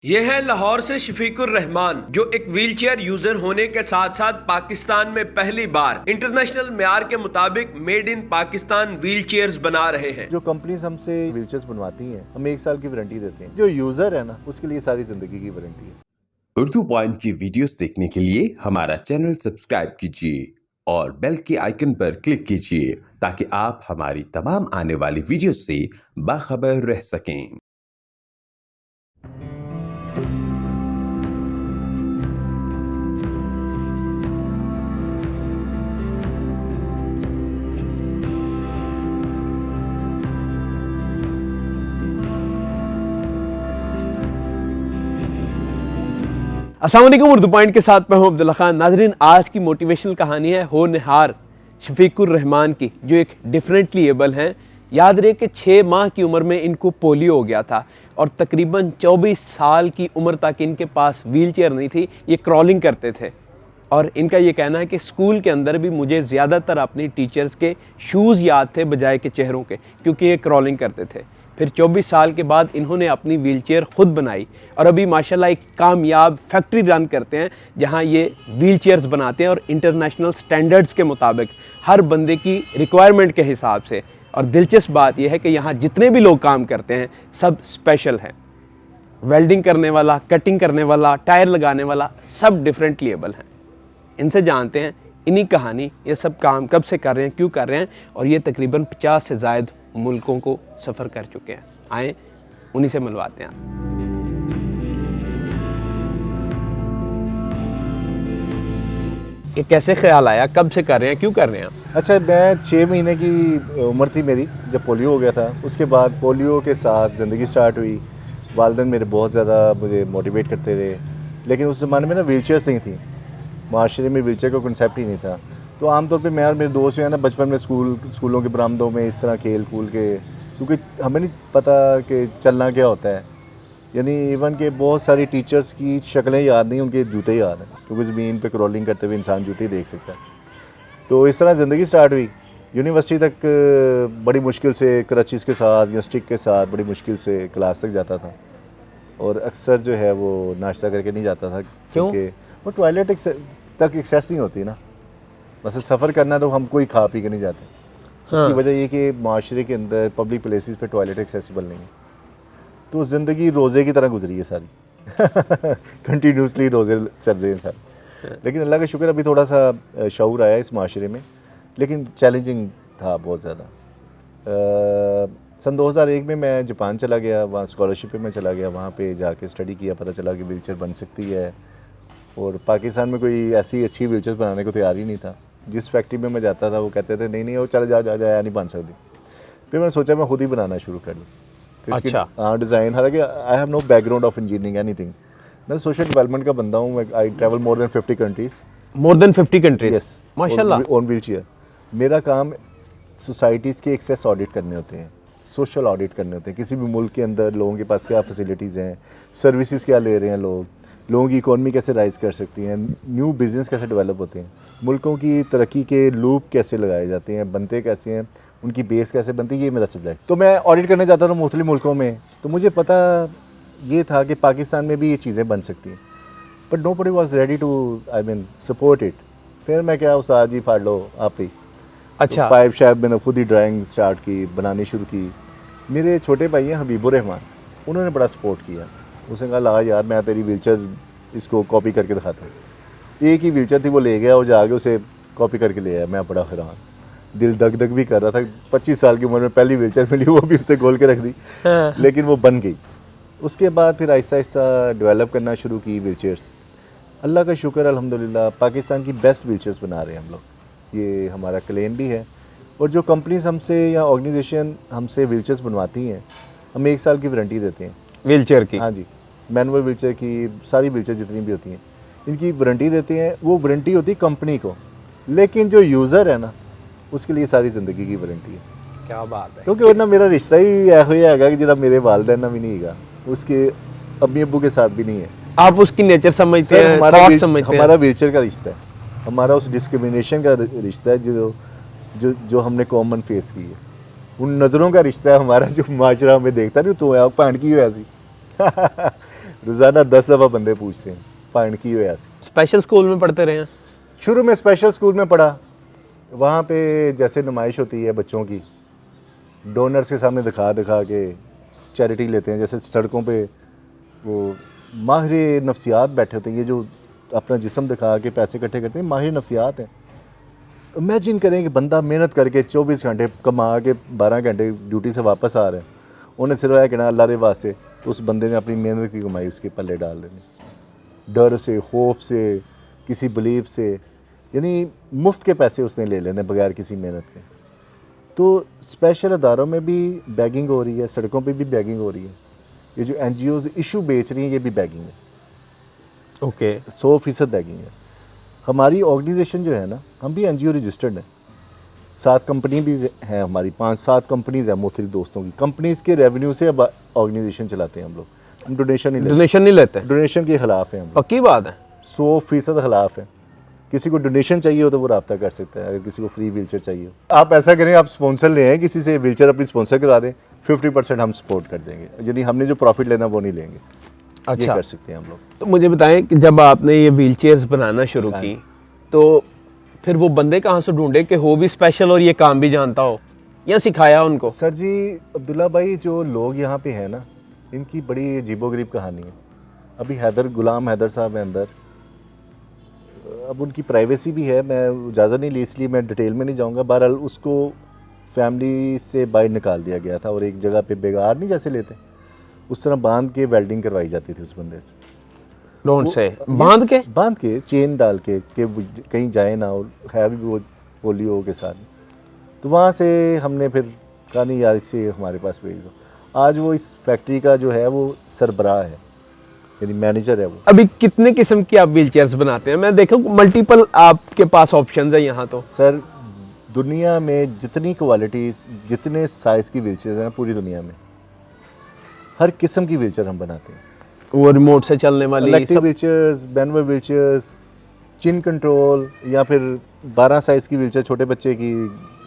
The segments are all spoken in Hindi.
ये है लाहौर से शफीकुर रहमान, जो एक व्हीलचेयर यूजर होने के साथ साथ पाकिस्तान में पहली बार इंटरनेशनल मेयार के मुताबिक मेड इन पाकिस्तान व्हीलचेयर्स बना रहे हैं। जो कंपनीज हमसे व्हीलचेयर्स बनवाती हैं, हम 1 साल की वारंटी देते हैं। जो यूजर है ना, उसके लिए सारी जिंदगी की वारंटी है। उर्दू पॉइंट की वीडियोस देखने के लिए हमारा चैनल सब्सक्राइब कीजिए और बेल के आइकन पर क्लिक कीजिए ताकि आप हमारी तमाम आने वाली वीडियोस से बाखबर रह सकें। अस्सलाम वालेकुम, उर्दू पॉइंट के साथ मैं हूं अब्दुल्ला खान। नाजरीन, आज की मोटिवेशनल कहानी है होनहार शफीकुर रहमान की, जो एक डिफरेंटली एबल हैं। याद रहे कि 6 माह की उम्र में इनको पोलियो हो गया था और तकरीबन 24 साल की उम्र तक इनके पास व्हील चेयर नहीं थी। ये क्रॉलिंग करते थे और इनका ये कहना है कि स्कूल के अंदर भी मुझे ज़्यादातर अपनी टीचर्स के शूज़ याद थे बजाय के चेहरों के, क्योंकि ये क्रॉलिंग करते थे। फिर 24 साल के बाद इन्होंने अपनी व्हीलचेयर ख़ुद बनाई और अभी माशाल्लाह एक कामयाब फैक्ट्री रन करते हैं, जहां ये व्हीलचेयर्स बनाते हैं और इंटरनेशनल स्टैंडर्ड्स के मुताबिक हर बंदे की रिक्वायरमेंट के हिसाब से। और दिलचस्प बात यह है कि यहाँ जितने भी लोग काम करते हैं सब स्पेशल हैं। वेल्डिंग करने वाला, कटिंग करने वाला, टायर लगाने वाला, सब डिफरेंटली एबल हैं। इनसे जानते हैं इन्हीं कहानी ये सब काम कब से कर रहे हैं, क्यों कर रहे हैं, और ये तकरीबन 50 से ज़ायद मुल्कों को सफ़र कर चुके हैं। आए उन्हीं से मिलवाते हैं। ये कैसे ख्याल आया, कब से कर रहे हैं, क्यों कर रहे हैं? अच्छा, मैं 6 महीने की उम्र थी मेरी जब पोलियो हो गया था। उसके बाद पोलियो के साथ ज़िंदगी स्टार्ट हुई। वालिदैन मेरे बहुत ज़्यादा मुझे मोटिवेट करते रहे, लेकिन उस ज़माने में ना व्हीलचेयर्स नहीं थी। माशरे में व्हीलचेयर का कंसेप्ट ही नहीं था। तो आमतौर पे मैं और मेरे दोस्त जो है ना, बचपन में स्कूलों के बरामदों में इस तरह खेल कूल के, क्योंकि हमें नहीं पता कि चलना क्या होता है। यानी इवन के बहुत सारी टीचर्स की शक्लें याद नहीं, उनके जूते याद हैं, क्योंकि ज़मीन पे क्रॉलिंग करते हुए इंसान जूते ही देख सकता है। तो इस तरह ज़िंदगी स्टार्ट हुई। यूनिवर्सिटी तक बड़ी मुश्किल से क्रचेस के साथ या स्टिक के साथ बड़ी मुश्किल से क्लास तक जाता था, और अक्सर जो है वो नाश्ता करके नहीं जाता था, क्योंकि वो टॉयलेट तक एक्सेस नहीं होती ना। मतलब सफ़र करना तो हम कोई खा पी के नहीं जाते। हाँ। उसकी वजह ये कि माशरे के अंदर पब्लिक प्लेसेस पे टॉयलेट एक्सेसिबल नहीं है। तो ज़िंदगी रोज़े की तरह गुजरी है सारी। कंटिन्यूसली रोज़े चल रहे हैं सारे। लेकिन अल्लाह का शुक्र, अभी थोड़ा सा शऊर आया इस माशरे में, लेकिन चैलेंजिंग था बहुत ज़्यादा। सन 2001 में मैं जापान चला गया, वहाँ स्कॉलरशिप पे मैं चला गया। वहाँ पे जाके स्टडी किया, पता चला कि व्हीलचेयर बन सकती है। और पाकिस्तान में कोई ऐसी अच्छी व्हीलचेयर बनाने को तैयार ही नहीं था। जिस फैक्ट्री में मैं जाता था वो कहते थे नहीं वो चल जा नहीं बन सकती। फिर मैंने सोचा मैं खुद ही बनाना शुरू कर लूँ। तो अच्छा। हाँ, डिज़ाइन, हालांकि I have no background of engineering anything. मैं सोशल डेवलपमेंट का बंदा हूँ। I travel more than 50 countries. More than 50 countries? Yes, माशाल्लाह। On wheelchair. मेरा काम सोसाइटीज़ के एक्सेस ऑडिट करने होते हैं, सोशल ऑडिट करने होते हैं। किसी भी मुल्क के अंदर लोगों के पास क्या फैसिलिटीज़ हैं, सर्विसेज क्या ले रहे हैं लोगों की इकॉनमी कैसे राइज कर सकती हैं, न्यू बिज़नेस कैसे डेवलप होते हैं, मुल्कों की तरक्की के लूप कैसे लगाए जाते हैं, बनते कैसे हैं, उनकी बेस कैसे बनती है, ये मेरा सब्जेक्ट। तो मैं ऑडिट करने जाता था मुख्तलिफ मुल्कों में। तो मुझे पता ये था कि पाकिस्तान में भी ये चीज़ें बन सकती हैं, but nobody was ready to support it. फिर मैं क्या, उस आज ही फाड़ लो आप ही। अच्छा। तो पाइप शाइप मैंने खुद ही ड्राइंग स्टार्ट की, बनानी शुरू की। मेरे छोटे भाई हैं हबीबुर रहमान, उन्होंने बड़ा सपोर्ट किया। उसने कहा ला यार, मैं तेरी व्हीलचेयर इसको कॉपी करके दिखाता हूँ। एक ही व्हीलचेयर थी, वो ले गया और जाके उसे कॉपी करके ले आया। मैं बड़ा हैरान, दिल दग दग भी कर रहा था। 25 साल की उम्र में पहली व्हीलचेयर मिली, वो भी उसने खोल के रख दी। लेकिन वो बन गई। उसके बाद फिर आहिस्ता आहिस्ता डेवलप करना शुरू की व्हीलचेयर्स। अल्लाह का शुक्र, अल्हम्दुलिल्लाह, पाकिस्तान की बेस्ट व्हीलचेयर्स बना रहे हैं हम लोग। ये हमारा क्लेम भी है। और जो कंपनीज हमसे या ऑर्गेनाइजेशन हमसे व्हीलचेयर्स बनवाती हैं, हम 1 साल की वारंटी देते हैं व्हीलचेयर की। हाँ जी, मैनुअल व्हीलचेयर की, सारी व्हीलचेयर जितनी भी होती हैं इनकी वारंटी देते हैं। वो वारंटी होती है कंपनी को, लेकिन जो यूज़र है ना, उसके लिए सारी ज़िंदगी की वारंटी है। क्या बात है। क्योंकि वरना मेरा रिश्ता ही ऐसा ही है कि जरा मेरे वालिदैन भी नहीं है, उसके अम्मी अब्बू के साथ भी नहीं है। आप उसकी नेचर समझते हैं, थॉट समझते हैं। हमारा व्हीलचेयर का रिश्ता है, हमारा उस डिस्क्रिमिनेशन का रिश्ता है जो हमने कॉमन फेस की है। उन नज़रों का रिश्ता है हमारा, जो माशरा हमें देखता नहीं, तो भैन की हो ऐसी। रोज़ाना 10 दफ़ा बंदे पूछते हैं पाइन की होया सी। स्पेशल स्कूल में पढ़ते रहे हैं? शुरू में स्पेशल स्कूल में पढ़ा, वहाँ पे जैसे नुमाइश होती है बच्चों की, डोनर्स के सामने दिखा दिखा के चैरिटी लेते हैं। जैसे सड़कों पे वो माहिर नफ्सियात बैठे होते हैं, ये जो अपना जिस्म दिखा के पैसे इकट्ठे करते हैं, माहिर नफ्सियात हैं। इमेजिन करें कि बंदा मेहनत करके 24 घंटे कमा के 12 घंटे ड्यूटी से वापस आ रहे हैं, उन्हें सिर्फ है कहना अल्लाह के वास्ते, तो उस बंदे ने अपनी मेहनत की कमाई उसके पल्ले डाल देनी, डर से, खौफ से, किसी बिलीफ से, यानी मुफ्त के पैसे उसने ले लेने बगैर किसी मेहनत के। तो स्पेशल अदारों में भी बैगिंग हो रही है, सड़कों पे भी बैगिंग हो रही है। ये जो NGOs इशू बेच रही हैं, ये भी बैगिंग है। ओके 100% बैगिंग है। हमारी ऑर्गेनाइजेशन जो है ना, हम भी NGO रजिस्टर्ड है, 7 कंपनी भी हैं हमारी, 5-7 कंपनीज हैं मुख्तलिफ दोस्तों की। कंपनीज के रेवेन्यू से अब ऑर्गेनाइजेशन चलाते हैं हम लोग, हम डोनेशन नहीं लेते। डोनेशन नहीं लेते? डोनेशन के खिलाफ है हम, पक्की बात है? 100% खिलाफ है। किसी को डोनेशन चाहिए हो तो वो रब्ता कर सकता है, अगर किसी को फ्री व्हीलचेयर चाहिए हो। आप ऐसा करें, आप स्पॉन्सर ले आए किसी से, व्हीलचेयर अपनी स्पॉन्सर करा दें, 50% हम सपोर्ट कर देंगे, यानी हमने जो प्रॉफिट लेना वो नहीं लेंगे। ये अच्छा, कर सकते हैं हम लोग। तो मुझे बताएं कि जब आपने ये व्हील चेयर्स बनाना शुरू की, तो फिर वो बंदे कहाँ से ढूंढे कि हो भी स्पेशल और ये काम भी जानता हो, या सिखाया उनको? सर जी, अब्दुल्ला भाई, जो लोग यहाँ पे हैं ना, इनकी बड़ी अजीबोगरीब कहानी है। अभी गुलाम हैदर साहब हैं अंदर, अब उनकी प्राइवेसी भी है, मैं इजाज़त नहीं ली इसलिए मैं डिटेल में नहीं जाऊँगा। बहरहाल उसको फैमिली से बाहर निकाल दिया गया था और एक जगह पे बेगार नहीं जैसे लेते, उस तरह बांध के वेल्डिंग करवाई जाती थी उस बंदे से। लोन से बांध के चेन डाल के कि कहीं जाए ना, और है भी वो पोलियो के साथ। तो वहाँ से हमने फिर कहा नहीं यार, इससे हमारे पास भेज दो। आज वो इस फैक्ट्री का जो है वो सरबराह है, यानी मैनेजर है वो। अभी कितने किस्म की आप व्हील चेयर्स बनाते हैं? मैं देखा मल्टीपल आपके पास ऑप्शंस है यहाँ तो। सर, दुनिया में जितनी क्वालिटीज़, जितने साइज़ की व्हीलचेयर्स हैं पूरी दुनिया में, हर किस्म की व्हीलचेयर हम बनाते हैं। वो रिमोट से चलने वाली इलेक्ट्रिक व्हीलचेयर्स, मैनुअल व्हीलचेयर्स, चिन कंट्रोल, या फिर 12 साइज़ की व्हीलचेयर छोटे बच्चे की,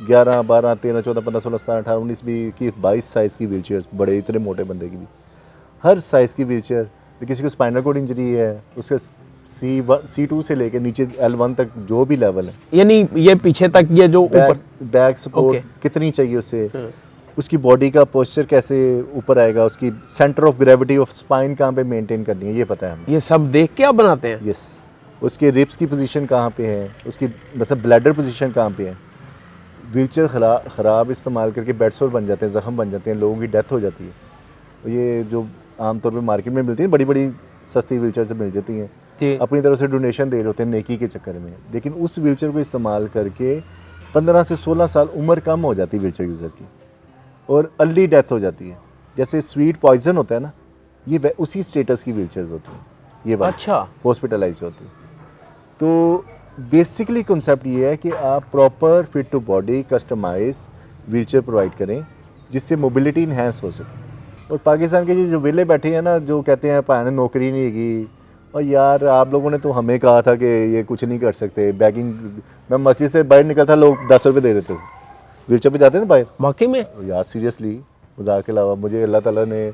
11, 12, 13, 14, 15, 16, 17, 18, 19 भी की, 22 साइज़ की व्हीलचेयर्स, बड़े इतने मोटे बंदे की भी, हर साइज़ की व्हीलचेयर। किसी को स्पाइनल कॉर्ड इंजरी है, उसका C2 से लेके नीचे L1 तक जो भी लेवल है, यानी ये पीछे तक, ये जो ऊपर बैक सपोर्ट कितनी चाहिए उसे, उसकी बॉडी का पोस्चर कैसे ऊपर आएगा, उसकी centre of gravity of spine कहाँ पे मेंटेन करनी है, ये पता है हमें। ये सब देख के आप बनाते हैं? यस। उसके रिब्स की पोजीशन कहाँ पे है, उसकी मतलब ब्लैडर पोजीशन कहाँ पे है। व्हीलचेयर ख़राब इस्तेमाल करके बेड सोर बन जाते हैं, ज़ख्म बन जाते हैं, लोगों की डेथ हो जाती है। ये जो आमतौर पे मार्केट में मिलती हैं, बड़ी बड़ी सस्ती व्हीलचेयर से मिल जाती हैं, अपनी तरफ से डोनेशन दे रहे होते हैं नेकी के चक्कर में, लेकिन उस व्हीलचेयर को इस्तेमाल करके 15 से 16 साल उम्र कम हो जाती है व्हीलचेयर यूज़र की, और अर्ली डेथ हो जाती है। जैसे स्वीट पॉइजन होता है ना, ये उसी स्टेटस की व्हीलचेयर्स होती हैं, ये बात। अच्छा, हॉस्पिटलाइज होती है। तो बेसिकली कॉन्सेप्ट ये है कि आप proper fit to body customize wheelchair provide करें, जिससे मोबिलिटी इन्हेंस हो सके। और पाकिस्तान के जो वेले बैठे हैं ना, जो कहते हैं पाने नौकरी नहीं है, और यार आप लोगों ने तो हमें कहा था कि ये कुछ नहीं कर सकते, बैगिंग। मैं मस्जिद से बाहर निकलता, लोग 10 रुपये दे देते थे, व्हीलचेयर पे जाते हैं ना बाहर। वाकई में यार सीरियसली, मजाक के अलावा मुझे अल्लाह ताला ने,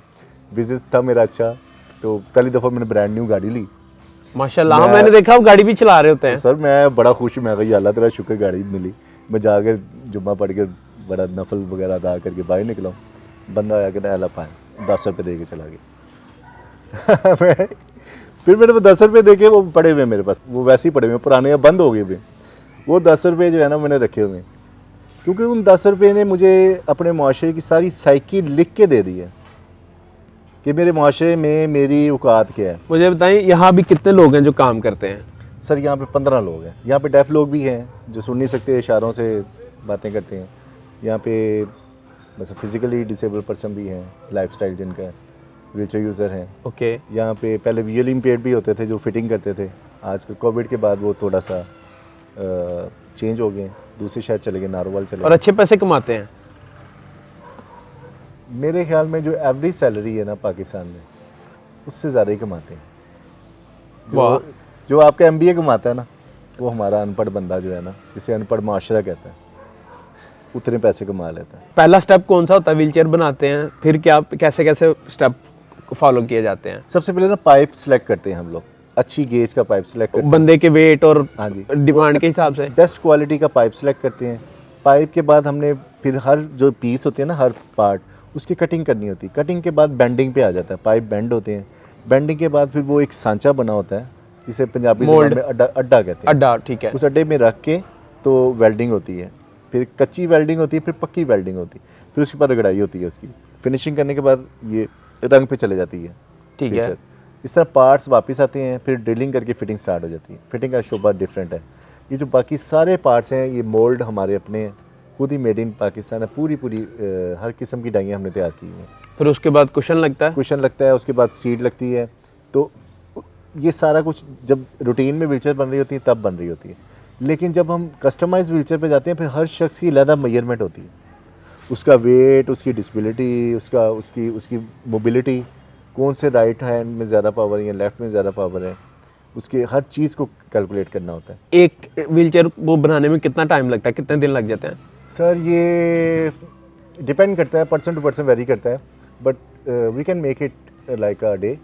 बिजनेस था मेरा अच्छा, तो पहली दफ़ा मैंने ब्रांड न्यू गाड़ी ली माशाल्लाह। मैंने देखा आप गाड़ी भी चला रहे होते हैं। सर मैं बड़ा खुश हूँ, मैं कहा अल्लाह तेरा शुक्र गाड़ी मिली। मैं जाकर जुम्मा पढ़ के बड़ा नफल वगैरह अदा करके बाहर निकला हूँ, बंदा आया कि अल्लाह पाए 10 रुपये दे के चला गया। फिर मैंने वो 10 रुपये दे के, वो पड़े हुए मेरे पास, वो वैसे ही पड़े हुए, पुराने बंद हो गए हुए। वो 10 रुपये जो है ना मैंने रखे हुए, क्योंकि उन 10 रुपये ने मुझे अपने माशरे की सारी साइकी लिख के दे दी है कि मेरे माशरे में मेरी औकात क्या है। मुझे बताएं, यहाँ भी कितने लोग हैं जो काम करते हैं? सर यहाँ पे 15 लोग हैं। यहाँ पे डेफ लोग भी हैं जो सुन नहीं सकते, इशारों से बातें करते हैं। यहाँ पे बस फिज़िकली डिसेबल पर्सन भी हैं, लाइफस्टाइल जिनका है, व्हीलचेयर यूज़र हैं। ओके। यहाँ पे पहले विजुअली इम्पेयर्ड भी होते थे जो फिटिंग करते थे, आजकल कोविड के बाद वो थोड़ा सा चेंज हो गए, दूसरे शहर चले गए, नारोवाल चले गए। और अच्छे पैसे कमाते हैं? मेरे ख्याल में जो एवरेज सैलरी है ना पाकिस्तान में, उससे ज़्यादा ही कमाते हैं। जो आपका MBA कमाता है ना, वो हमारा अनपढ़ बंदा जो है ना, जिसे अनपढ़ माशरा कहता है, उतने पैसे कमा लेता है। पहला स्टेप कौन सा होता है? व्हीलचेयर बनाते हैं, फिर क्या कैसे कैसे स्टेप फॉलो किए जाते हैं? सबसे पहले ना पाइप सेलेक्ट करते हैं हम लोग, अच्छी गेज का पाइप सेलेक्ट करते बंदे के वेट और हाँ जी। डिमांड के हिसाब से हैं, बेस्ट क्वालिटी का पाइप सेलेक्ट करते हैं। पाइप के बाद हमने फिर हर जो पीस होते हैं ना, हर पार्ट उसकी कटिंग करनी होती है। कटिंग के बाद बेंडिंग पे आ जाता है, पाइप बेंड होते हैं। बेंडिंग के बाद फिर वो एक सांचा बना होता है, जिसे पंजाबी ज़बान में अड्डा कहते हैं। अड्डा, ठीक है। उस अड्डे में रख के तो वेल्डिंग होती है, फिर कच्ची वेल्डिंग होती है, फिर पक्की वेल्डिंग होती है, फिर उसके बाद रगड़ाई होती है। उसकी फिनिशिंग करने के बाद ये रंग पे चले जाती है, ठीक है। पिक्चर। इस तरह पार्ट्स वापस आते हैं, फिर ड्रिलिंग करके फिटिंग स्टार्ट हो जाती है। फिटिंग का शोबा डिफरेंट है। ये जो बाकी सारे पार्ट्स हैं, ये मोल्ड हमारे अपने हैं, खुद ही मेड इन पाकिस्तान है। पूरी हर किस्म की डाइयाँ हमने तैयार की हैं। फिर उसके बाद कुशन लगता है? कुशन लगता है, उसके बाद सीट लगती है। तो ये सारा कुछ जब रूटीन में व्हीलचेयर बन रही होती है तब बन रही होती है, लेकिन जब हम कस्टमाइज व्हीलचेयर पे जाते हैं, फिर हर शख्स की अलग मेजरमेंट होती है। उसका वेट, उसकी डिसेबिलिटी, उसकी मोबिलिटी, कौन से राइट हैंड में ज़्यादा पावर है या लेफ़्ट में ज़्यादा पावर है, उसके हर चीज़ को कैलकुलेट करना होता है। एक व्हीलचेयर वो बनाने में कितना टाइम लगता है, कितने दिन लग जाते हैं? सर ये डिपेंड करता है, पर्सन टू पर्सन वेरी करता है, but we can make it like a day,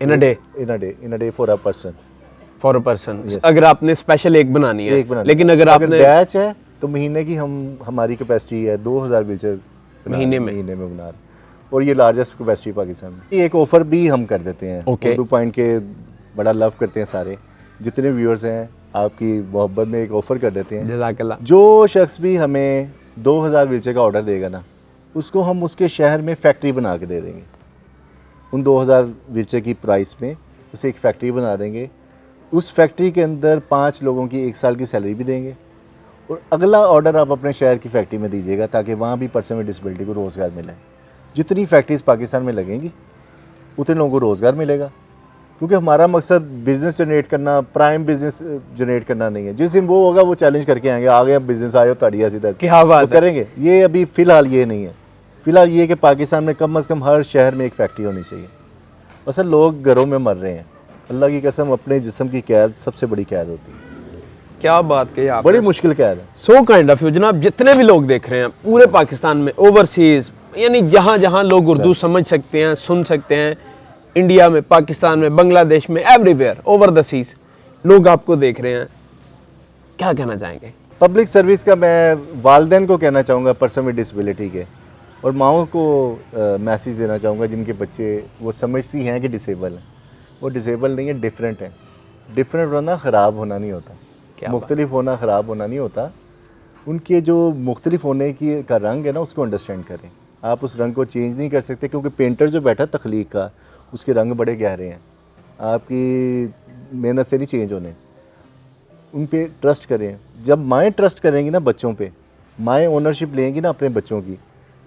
in a day for a person. For a person, Yes. अगर आपने स्पेशल एक बनानी है। एक बनानी। लेकिन अगर आपने बैच है तो महीने की हमारी कैपेसिटी है 2000 व्हीलचेयर महीने में बना रहे, और ये लार्जेस्ट कैपेसिटी पाकिस्तान में। एक ऑफर भी हम कर देते हैं। Okay. उर्दू पॉइंट के बड़ा लव करते हैं सारे जितने व्यूअर्स हैं, आपकी मोहब्बत में एक ऑफर कर देते हैं। जज़ाकल्लाह। जो शख्स भी हमें 2000 व्हीलचेयर का ऑर्डर देगा ना, उसको हम उसके शहर में फैक्ट्री बना के दे देंगे। उन 2000 व्हीलचेयर की प्राइस में उसे एक फैक्ट्री बना देंगे। उस फैक्ट्री के अंदर 5 लोगों की 1 साल की सैलरी भी देंगे, और अगला ऑर्डर आप अपने शहर की फैक्ट्री में दीजिएगा, ताकि वहाँ भी पर्सन विद डिसेबिलिटी को रोज़गार मिले। जितनी फैक्ट्रीज पाकिस्तान में लगेंगी उतने लोगों को रोज़गार मिलेगा, क्योंकि हमारा मकसद बिज़नेस जनरेट करना, प्राइम बिज़नेस जनरेट करना नहीं है। जिस दिन वो होगा वो चैलेंज करके आएंगे, आ गए बिज़नेस आए हो ताड़िया सीधा, क्या बात वो करेंगे। ये अभी फ़िलहाल ये नहीं है। फ़िलहाल ये कि पाकिस्तान में कम से कम हर शहर में एक फैक्ट्री होनी चाहिए। असल लोग घरों में मर रहे हैं। अल्लाह की कसम, अपने जिस्म की कैद सबसे बड़ी कैद होती है। क्या बात कही आप, बड़ी मुश्किल कैद है। सो काइंड ऑफ यू जनाब। जितने भी लोग देख रहे हैं पूरे पाकिस्तान में, ओवरसीज, यानी जहाँ जहाँ लोग उर्दू समझ सकते हैं, सुन सकते हैं, इंडिया में, पाकिस्तान में, बांग्लादेश में, एवरीवेयर ओवर द सीज लोग आपको देख रहे हैं, क्या कहना चाहेंगे? पब्लिक सर्विस का मैं वालिदैन को कहना चाहूँगा, पर्सन विद डिसेबिलिटी के, और माओं को मैसेज देना चाहूँगा जिनके बच्चे वो समझती हैं कि डिसेबल हैं। वो डिसेबल नहीं है, डिफरेंट है। डिफरेंट होना ख़राब होना नहीं होता, मुख्तलिफ होना ख़राब होना नहीं होता। उनके जो मुख्तलिफ होने की का रंग है ना, उसको अंडरस्टैंड करें। आप उस रंग को चेंज नहीं कर सकते, क्योंकि पेंटर जो बैठा तख्लीक का, उसके रंग बड़े गहरे हैं, आपकी मेहनत से नहीं चेंज होने। उन पे ट्रस्ट करें। जब माएँ ट्रस्ट करेंगी ना बच्चों पे, माएँ ओनरशिप लेंगी ना अपने बच्चों की,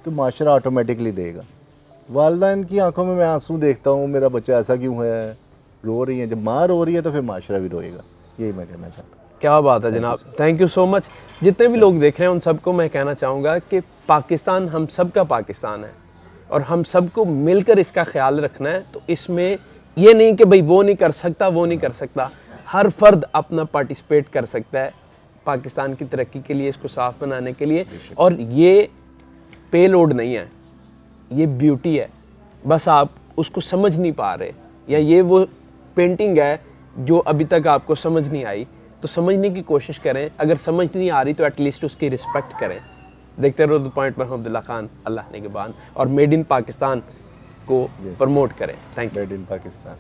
तो माशरा ऑटोमेटिकली देगा। वालिदैन की आंखों में मैं आंसू देखता हूँ, मेरा बच्चा ऐसा क्यों है, रो रही है। जब माँ रो रही है तो फिर माशरा भी रोएगा। यही मैं कहना चाहता हूँ। क्या बात है जनाब, थैंक यू सो मच। जितने भी लोग देख रहे हैं उन सबको मैं कहना चाहूँगा कि पाकिस्तान हम सब का पाकिस्तान है, और हम सबको मिलकर इसका ख्याल रखना है। तो इसमें ये नहीं कि भाई वो नहीं कर सकता, वो नहीं कर सकता, हर फर्द अपना पार्टिसिपेट कर सकता है पाकिस्तान की तरक्की के लिए, इसको साफ बनाने के लिए। और ये पे लोड नहीं है, ये ब्यूटी है, बस आप उसको समझ नहीं पा रहे, या ये वो पेंटिंग है जो अभी तक आपको समझ नहीं आई। तो समझने की कोशिश करें, अगर समझ नहीं आ रही तो एटलीस्ट उसकी रिस्पेक्ट करें। देखते रहो द पॉइंट में अब्दुल्ला खान, अल्लाह निगहबान, और मेड इन पाकिस्तान को प्रमोट करें। Thank you. Made in Pakistan.